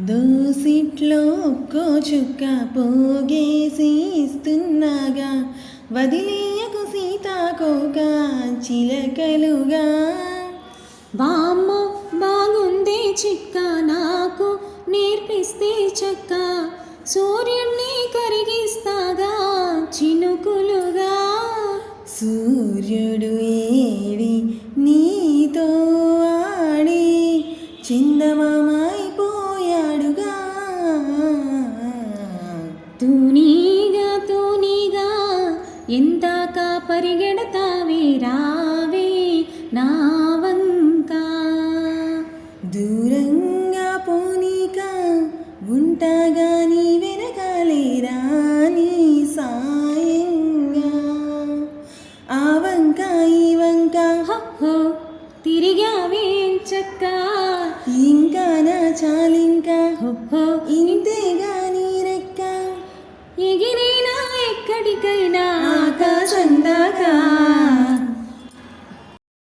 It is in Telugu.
దోసిట్లో ఒక్కో చుక్క పోగేసి ఇస్తున్నాగా, వదిలేయకు సీతాకోక చిలకలుగా. బామ్మ బాగుందే చిక్క, నాకు నేర్పిస్తే చక్క, సూర్యుణ్ణి కరిగిస్తాగా చినుకులుగా. సూర్యుడు ఏడి నీతో ఆడి చందమామైపోయాడుగా. తూనీగా తూనీగా ఎందాక పరిగెడతావే, రావే నా వంక. దూరంగా పోనీక ఉంటాగా నీ వెనకాలే రాని సాయంగా. ఆ వంక ఈ వంక హో తిరిగావే చక్క, ఇంకా నా చాలింకా హో ఇంతేగా నీ రెక్క. ఎగిరైనా ఎక్కడికైనా ఆకాశం